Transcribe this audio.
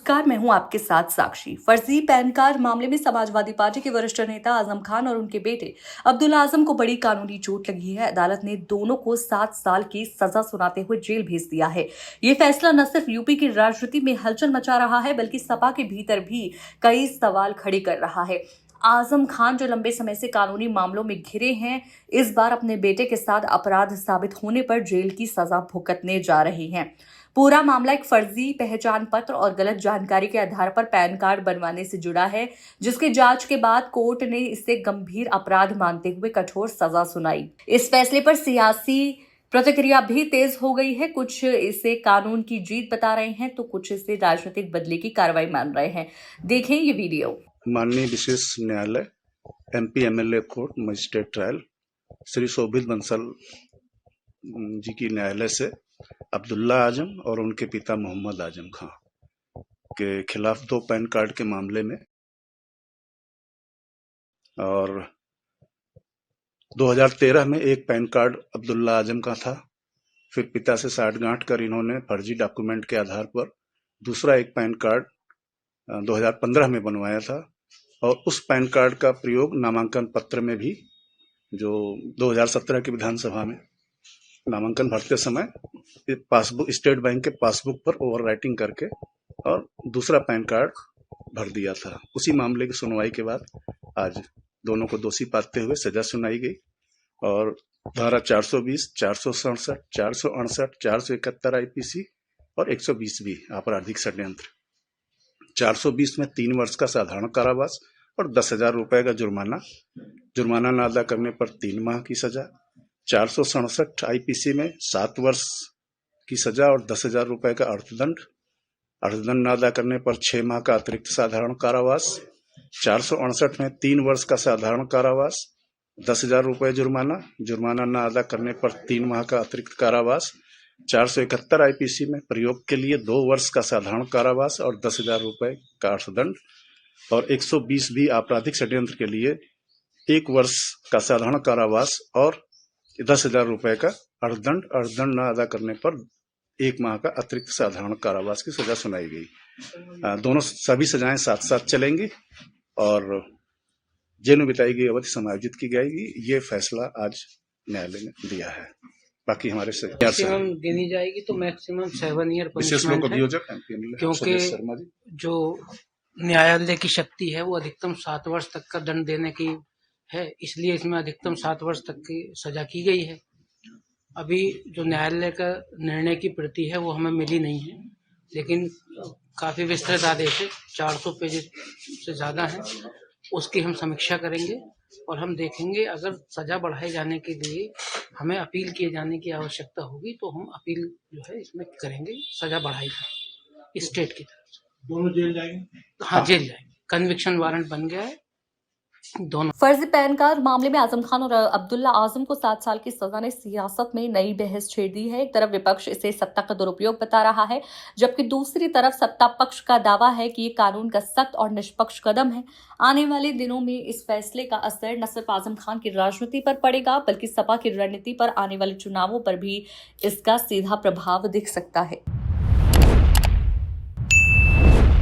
नमस्कार, मैं हूं आपके साथ साक्षी। फर्जी पैन कार्ड मामले में समाजवादी पार्टी के वरिष्ठ नेता आजम खान और उनके बेटे अब्दुल्ला आजम को बड़ी कानूनी चोट लगी है। अदालत ने दोनों को 7 साल की सजा सुनाते हुए जेल भेज दिया है। ये फैसला न सिर्फ यूपी की राजनीति में हलचल मचा रहा है, बल्कि सपा के भीतर भी कई सवाल खड़े कर रहा है। आजम खान, जो लंबे समय से कानूनी मामलों में घिरे हैं, इस बार अपने बेटे के साथ अपराध साबित होने पर जेल की सजा भुगतने जा रहे हैं। पूरा मामला एक फर्जी पहचान पत्र और गलत जानकारी के आधार पर पैन कार्ड बनवाने से जुड़ा है, जिसकी जांच के बाद कोर्ट ने इसे गंभीर अपराध मानते हुए कठोर सजा सुनाई। इस फैसले पर सियासी प्रतिक्रिया भी तेज हो गई है। कुछ इसे कानून की जीत बता रहे हैं, तो कुछ इसे राजनीतिक बदले की कार्रवाई मान रहे हैं। देखें ये वीडियो। माननीय विशेष न्यायालय MP MLA court magistrate trial Shri Shobhit Bansal ji की न्यायालय से अब्दुल्ला आजम और उनके पिता मोहम्मद आजम खां के खिलाफ 2 पैन कार्ड के मामले में और 2013 में एक पैन कार्ड अब्दुल्ला आजम का था। फिर पिता से साठगांठ कर इन्होंने फर्जी डॉक्यूमेंट के आधार पर दूसरा एक पैन कार्ड 2015 में बनवाया था और उस पैन कार्ड का प्रयोग नामांकन पत्र में भी, जो 2017 की विधानसभा में नामांकन भरते समय पासबुक, स्टेट बैंक के पासबुक पर ओवर राइटिंग करके और दूसरा पैन कार्ड भर दिया था। उसी मामले की सुनवाई के बाद आज दोनों को दोषी पाते हुए सजा सुनाई गई और धारा 420, 467, 468, 471 आईपीसी और 120 भी आपराधिक षड्यंत्र। 420 में 3 वर्ष का साधारण कारावास और 10,000 रुपए का जुर्माना न अदा करने पर 3 माह की सजा। 467 आईपीसी में 7 वर्ष की सजा और 10,000 रुपए का अर्थदंड न अदा करने पर 6 माह का अतिरिक्त साधारण कारावास। 468 में 3 वर्ष का साधारण कारावास, 10,000 रुपए जुर्माना न अदा करने पर 3 माह का अतिरिक्त कारावास। 471 आईपीसी में प्रयोग के लिए 2 वर्ष का साधारण कारावास और 10,000 रुपए का अर्थदंड और 120 भी आपराधिक षड्यंत्र के लिए 1 वर्ष का साधारण कारावास और 10,000 रुपए का अर्थदंड न अदा करने पर 1 माह का अतिरिक्त साधारण कारावास की सजा सुनाई गई। दोनों सभी सजाएं साथ साथ चलेंगी और जेल में बिताई गई अवधि समायोजित की जाएगी। ये फैसला आज न्यायालय ने दिया है। बाकी हमारे से मैक्सिमम गिनी जाएगी तो मैक्सिमम 7 ईयर पनिशमेंट है, क्योंकि जो न्यायालय की शक्ति है वो अधिकतम 7 वर्ष तक का दंड देने की है, इसलिए इसमें अधिकतम 7 वर्ष तक की सजा की गई है। अभी जो न्यायालय का निर्णय की प्रति है वो हमें मिली नहीं है, लेकिन काफी विस्तृत आदेश है, 400 पेज से ज्यादा है। उसकी हम समीक्षा करेंगे और हम देखेंगे अगर सजा बढ़ाए जाने के लिए हमें अपील किए जाने की आवश्यकता होगी तो हम अपील जो है इसमें करेंगे, सजा बढ़ाई जाए स्टेट की तरफ से। दोनों जेल जाएंगे? हाँ, जेल जाएंगे। कन्विक्शन वारंट बन गया है दोनों। फर्जी पैन कार्ड मामले में आजम खान और अब्दुल्ला आजम को 7 साल की सजा ने सियासत में नई बहस छेड़ दी है। एक तरफ विपक्ष इसे सत्ता का दुरुपयोग बता रहा है, जबकि दूसरी तरफ सत्ता पक्ष का दावा है कि ये कानून का सख्त और निष्पक्ष कदम है। आने वाले दिनों में इस फैसले का असर न सिर्फ आजम खान की राजनीति पर पड़ेगा, बल्कि सपा की रणनीति पर आने वाले चुनावों पर भी इसका सीधा प्रभाव दिख सकता है।